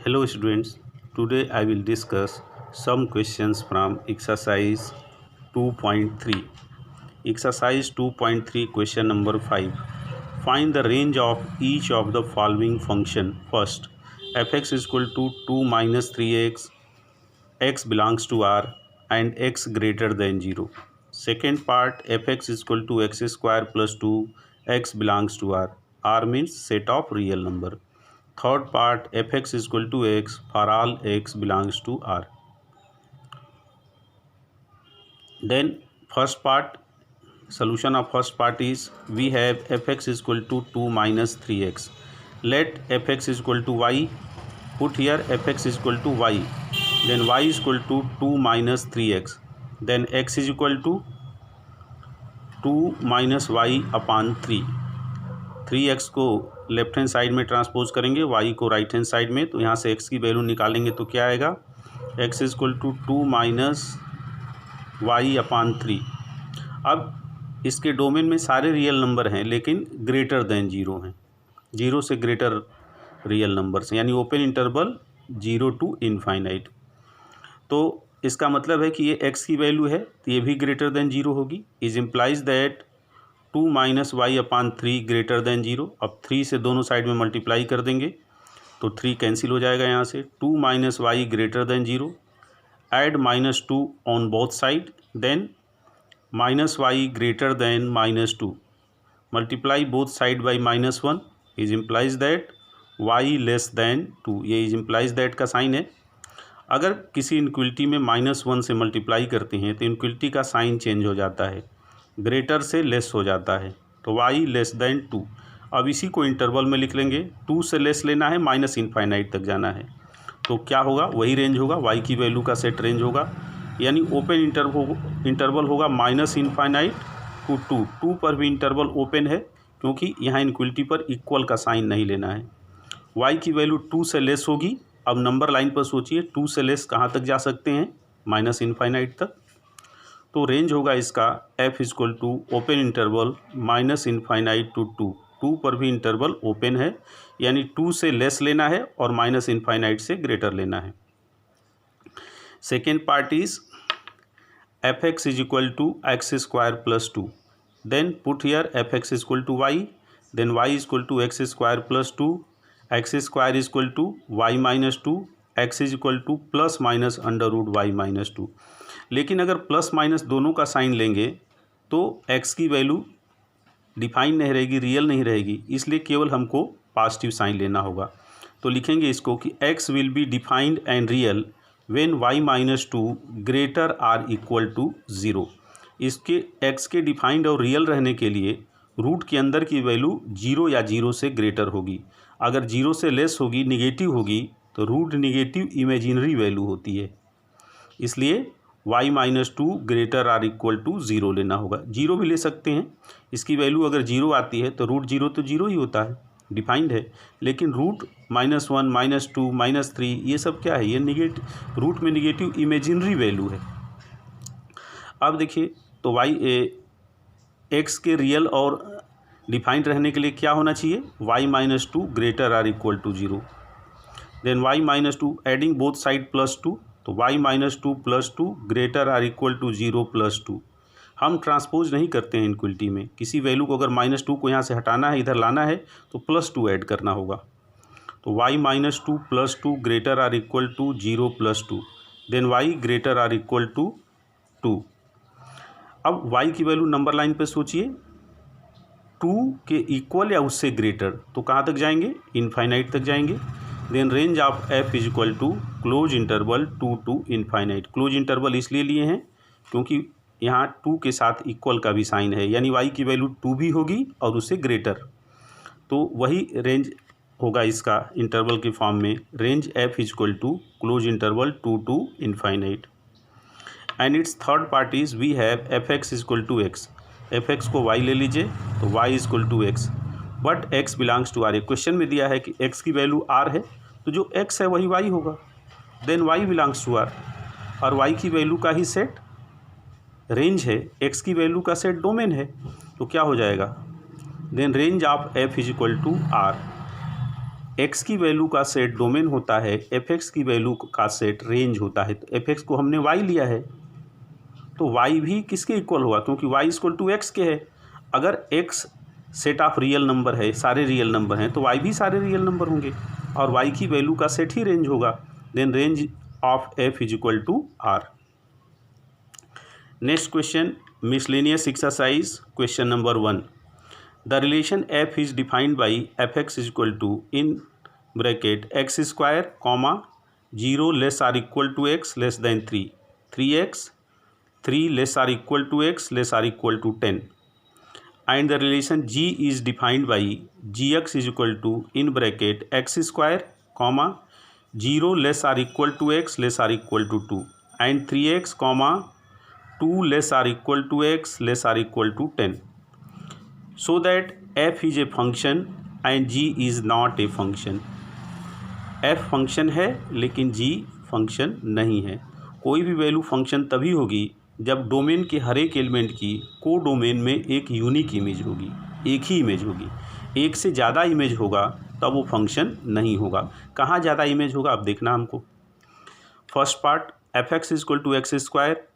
Hello students, today I will discuss some questions from exercise 2.3. Exercise 2.3 question number 5. Find the range of each of the following function. First, fx is equal to 2 minus 3x, x belongs to R and x greater than 0. Second part, fx is equal to x square plus 2, x belongs to R means set of real number. Third part, fx is equal to x for all x belongs to R. Then first part, solution of first part is we have fx is equal to 2 minus 3x. Let fx is equal to y. Put here fx is equal to y. Then y is equal to 2 minus 3x. Then x is equal to 2 minus y upon 3. 3x को left hand side में transpose करेंगे, y को right hand side में, तो यहाँ से x की value निकालेंगे तो क्या आएगा, x is equal to 2 minus y upon 3। अब इसके डोमेन में सारे रियल नंबर हैं लेकिन ग्रेटर देन 0 हैं, 0 से ग्रेटर रियल नंबर्स हैं, यानी ओपन इंटरवल 0 to इनफाइनाइट। तो इसका मतलब है कि ये x की वैल्यू है तो ये भी ग्रेटर देन 0 होगी। Is implies that 2 minus y upon 3 greater than 0। अब 3 से दोनों साइड में मल्टीप्लाई कर देंगे तो 3 कैंसिल हो जाएगा यहाँ से। 2 minus y greater than 0, add -2 on both side, then minus y greater than -2, multiply both side by -1, is implies that y less than 2। ये इज इम्प्लाइज दैट का साइन है। अगर किसी इनक्वलिटी में -1 से मल्टीप्लाई करते हैं तो इनक्वलिटी का साइन चेंज हो जाता है, ग्रेटर से लेस हो जाता है, तो y लेस देन 2। अब इसी को इंटरवल में लिख लेंगे, 2 से लेस लेना है, माइनस इनफाइनाइट तक जाना है, तो क्या होगा, वही रेंज होगा, y की वैल्यू का सेट रेंज होगा, यानी ओपन इंटरवल होगा माइनस इनफाइनाइट टू 2। 2 पर भी इंटरवल ओपन है क्योंकि यहाँ इनक्वलिटी पर इक्वल का साइन नहीं लेना है। y की वैल्यू 2 से लेस होगी। अब नंबर लाइन पर सोचिए, 2 से लेस कहाँ तक जा सकते हैं, माइनस इनफाइनाइट तक। तो रेंज होगा इसका f is equal to open interval minus infinite to 2। 2 पर भी इंटरवल ओपन है, यानी 2 से लेस लेना है और माइनस इनफाइनाइट से ग्रेटर लेना है। Second part is f x is equal to x square plus 2। Then put here f x is equal to y, then y is equal to x square plus 2, x square is equal to y minus 2, x is equal to plus minus under root y minus 2। लेकिन अगर plus minus दोनों का sign लेंगे तो x की value define नहीं रहेगी, real नहीं रहेगी, इसलिए केवल हमको पॉजिटिव साइन लेना होगा। तो लिखेंगे इसको कि x will be defined and real when y minus 2 greater or equal to 0। इसके x के डिफाइंड और रियल रहने के लिए रूट के अंदर की वैल्यू 0 या 0 से ग्रेटर होगी। अगर 0 से लेस होगी, निगेटिव होगी, तो रूट निगेटिव इमेजिनरी वैल्यू होती है, इसलिए y minus 2 greater or equal to 0 लेना होगा। 0 भी ले सकते हैं, इसकी वैल्यू अगर 0 आती है तो रूट 0 तो 0 ही होता है, डिफाइंड है, लेकिन रूट -1 -2 -3 ये सब क्या है, ये निगेटिव, रूट में निगेटिव इमेजिनरी वैल्यू है। अब देखिए तो x के रियल और डिफाइंड रहने के लिए क्या होना चाहिए, y minus 2 greater or equal to 0, then y minus 2 adding both side plus 2, तो y minus 2 plus 2 greater or equal to 0 plus 2। हम ट्रांसपोज नहीं करते हैं इनक्वलिटी में, किसी वैल्यू को अगर -2 को यहाँ से हटाना है, इधर लाना है, तो +2 ऐड करना होगा। तो y minus 2 plus 2 greater or equal to 0 plus 2, then y greater or equal to 2। अब y की वैल्यू नंबर लाइन पे सोचिए, 2 के इक्वल या उससे ग्रेटर, तो कहाँ तक जाएंगे, इनफाइनाइट तक जाएंगे। Then range of f is equal to close interval 2 to infinite. Close interval इसलिए लिए हैं क्योंकि यहाँ 2 के साथ इक्वल का भी साइन है, यानी y की वैल्यू 2 भी होगी और उससे ग्रेटर, तो वही रेंज होगा इसका इंटरवल के फॉर्म में। Range f is equal to close interval 2 to infinite. And it's third part is we have f x is equal to x. F x को y ले लीजिए तो y is equal to x, but x belongs to r। Question में दिया है कि x की value r है, तो जो x है वही y होगा, then y belongs to r, और y की वैल्यू का ही सेट रेंज है, x की वैल्यू का सेट डोमेन है, तो क्या हो जाएगा, then range of f is equal to r। X की वैल्यू का सेट डोमेन होता है, एफ एक्स की वैल्यू का सेट रेंज होता है। तो एफ एक्स को हमने वाई लिया है, तो वाई भी किसके इक्वल होगा, क्योंकि वाई इक्वल टू एक्स के है। अगर x set of real number है, सारे रियल नंबर हैं, तो वाई भी सारे रियल नंबर होंगे और वाई की वैल्यू का सेट ही रेंज होगा। Then range of f is equal to r. Next question, miscellaneous exercise, question number 1। The relation f is defined by f x is equal to in bracket x square comma 0 less or equal to x less than 3, 3x 3 less or equal to x less or equal to 10, and the relation g is defined by gx is equal to in bracket x square comma 0 less or equal to x less or equal to 2 and 3x comma 2 less or equal to x less or equal to 10, so that f is a function and g is not a function। f function है लेकिन g function नहीं है। कोई भी value function तभी होगी जब domain के हर एक एलिमेंट की को डोमेन में एक यूनिक इमेज होगी, एक ही इमेज होगी। एक से ज़्यादा इमेज होगा तब वो फंक्शन नहीं होगा। कहाँ ज़्यादा इमेज होगा अब देखना हमको। First part, f x is equal to x square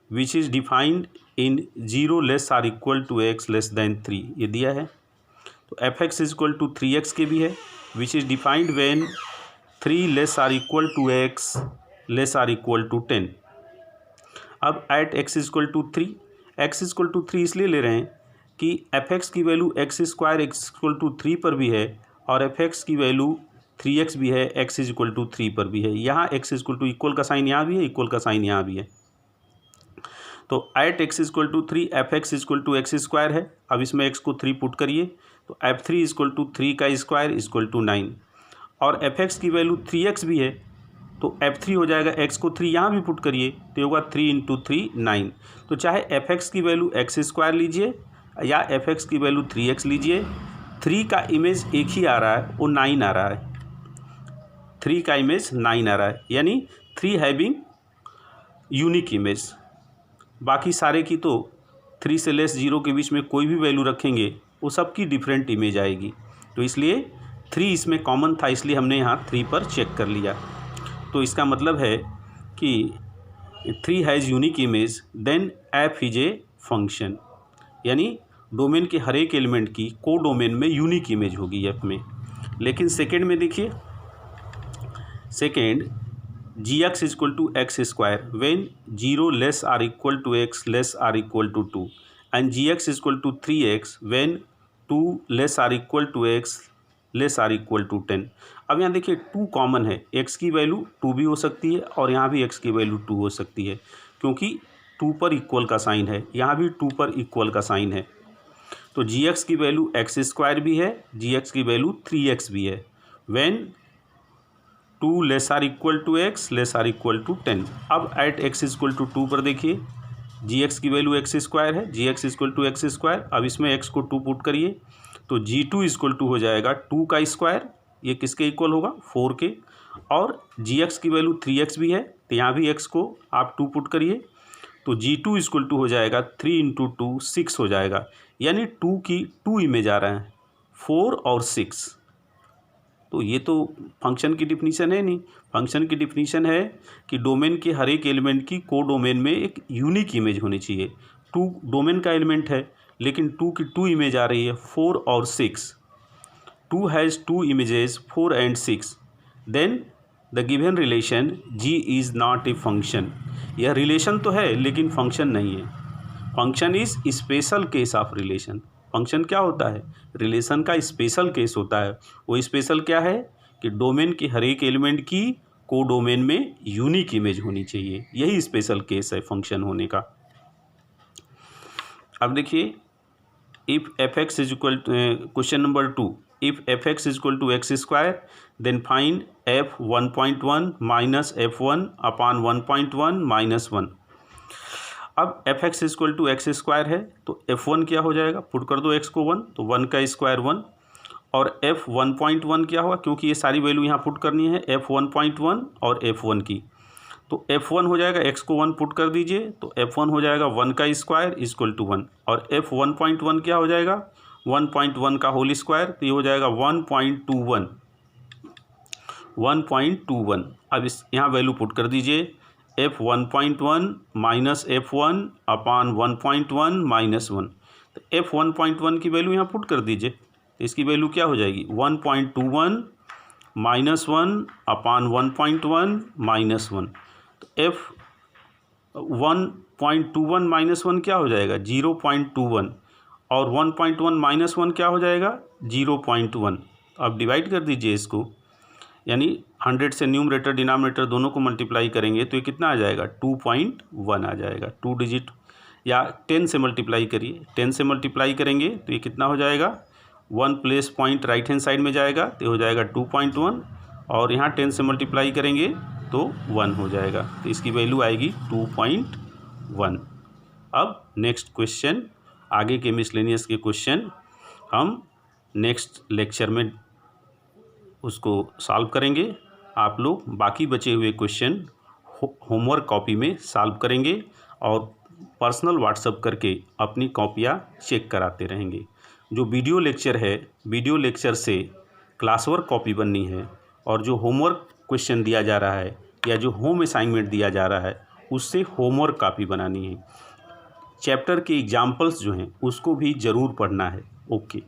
which is defined in 0 less or equal to x less than 3, ये दिया है। तो f x is equal to 3x के भी है, which is defined when 3 less or equal to x less or equal to 10। अब at x equal to 3, x equal to 3 इसलिए ले रहे हैं कि एफ एक्स की value x square x equal to 3 पर भी है और एफ एक्स की वैल्यू 3x भी है, एक्स इज इक्वल टू 3 पर भी है। यहाँ एक्स इक्वल टू इक्वल का साइन यहाँ भी है, इक्वल का साइन यहाँ भी है। तो at x equal to 3 f x equal to x square है। अब इसमें एक्स को 3 पुट करिए तो एफ 3 इक्वल टू 3 का स्क्वायर इक्वल टू 9 और एफ एक्स की वैल्यू 3x भी है तो f3 हो जाएगा, x को 3 यहाँ भी पुट करिए तो होगा 3 इंटू 3 9। तो चाहे fx की वैल्यू एक्स स्क्वायर लीजिए या fx की वैल्यू 3x लीजिए, 3 का इमेज एक ही आ रहा है, वो 9 आ रहा है। 3 का इमेज 9 आ रहा है, यानी 3 हैविंग यूनिक इमेज। बाकी सारे की तो 3 से लेस 0 के बीच में कोई भी वैल्यू रखेंगे वो सबकी डिफरेंट इमेज आएगी। तो इसलिए 3 इसमें कॉमन था, इसलिए हमने यहाँ 3 पर चेक कर लिया। तो इसका मतलब है कि 3 has unique image then f is a function, यानी डोमेन के हर एक एलिमेंट की को डोमेन में यूनिक इमेज होगी एफ में। लेकिन सेकेंड में देखिए, second g x equal to x square when 0 less or equal to x less or equal to 2 and g x equal to 3x when 2 less or equal to x less or equal to 10। अब यहाँ देखिए 2 common है, x की value 2 भी हो सकती है और यहाँ भी x की वैल्यू 2 हो सकती है, क्योंकि 2 पर इक्वल का साइन है, यहाँ भी 2 पर इक्वल का साइन है। तो gx की वैल्यू एक्स स्क्वायर भी है, gx की वैल्यू 3x भी है when 2 less or equal to x less or equal to 10। अब एट x इक्वल टू 2 पर देखिए, gx की वैल्यू एक्स स्क्वायर है, gx equal to x square. अब इसमें x को 2 पुट करिए तो g2 इक्वल टू हो जाएगा 2 का स्क्वायर, ये किसके इक्वल होगा 4 के, और gx की वैल्यू 3x भी है तो यहाँ भी x को आप 2 पुट करिए तो g2 इक्वल टू हो जाएगा 3 इंटू 2 6 हो जाएगा, यानी 2 की 2 इमेज आ रहा है 4 और 6। तो ये तो फंक्शन की डिफिनीशन है नहीं, फंक्शन की डिफिनीशन है कि डोमेन के हर एक एलिमेंट की को डोमेन में एक यूनिक इमेज होनी चाहिए। 2 डोमेन का एलिमेंट है लेकिन 2 की 2 इमेज आ रही है 4 और 6। 2 has 2 images 4 and 6, then the given relation g is not a function। यह रिलेशन तो है लेकिन फंक्शन नहीं है। Function is special case of relation. Function क्या होता है, रिलेशन का स्पेशल केस होता है। वो स्पेशल क्या है कि डोमेन के हर एक एलिमेंट की को डोमेन में यूनिक इमेज होनी चाहिए, यही स्पेशल केस है फंक्शन होने का। अब देखिए, if F x is equal question number 2, if f(x) is equal to x square then find f(1.1) minus f(1) upon 1.1 minus 1। अब f(x) is equal to x square है तो f(1) क्या हो जाएगा, पुट कर दो x को 1 तो 1 का स्क्वायर 1, और f(1.1) क्या होगा, क्योंकि ये सारी वैल्यू यहाँ पुट करनी है f(1.1) और f(1) की, तो f(1) हो जाएगा, x को 1 पुट कर दीजिए तो f(1) हो जाएगा 1 का स्क्वायर इक्वल टू 1, और f(1.1) क्या हो जाएगा 1.1 का होल स्क्वायर, तो ये हो जाएगा 1.21 1.21। अब इस यहाँ वैल्यू पुट कर दीजिए, f1.1 माइनस f1 अपान 1.1 माइनस 1। तो f1.1 की वैल्यू यहाँ पुट कर दीजिए, तो इसकी वैल्यू क्या हो जाएगी 1.21 माइनस 1 अपान 1.1 माइनस 1। तो f1.21 माइनस 1 क्या हो जाएगा 0.21 और 1.1 माइनस 1 क्या हो जाएगा 0.1। अब डिवाइड कर दीजिए इसको, यानी 100 से न्यूमरेटर डिनोमिनेटर दोनों को मल्टीप्लाई करेंगे तो ये कितना आ जाएगा 2.1 आ जाएगा। 2 डिजिट या 10 से मल्टीप्लाई करिए, 10 से मल्टीप्लाई करेंगे तो ये कितना हो जाएगा 1 place point right hand side में जाएगा तो हो जाएगा 2.1 और यहाँ 10 से मल्टीप्लाई करेंगे तो 1 हो जाएगा, तो इसकी वैल्यू आएगी 2.1। अब नेक्स्ट क्वेश्चन, आगे के मिसलेनियस के क्वेश्चन हम नेक्स्ट लेक्चर में उसको सॉल्व करेंगे। आप लोग बाकी बचे हुए क्वेश्चन होमवर्क कॉपी में सॉल्व करेंगे और पर्सनल व्हाट्सएप करके अपनी कॉपियाँ चेक कराते रहेंगे। जो वीडियो लेक्चर है, वीडियो लेक्चर से क्लास वर्क कॉपी बननी है और जो होमवर्क क्वेश्चन दिया जा रहा है या जो होम असाइनमेंट दिया जा रहा है उससे होमवर्क कॉपी बनानी है। चैप्टर के एग्जाम्पल्स जो हैं उसको भी ज़रूर पढ़ना है। ओके।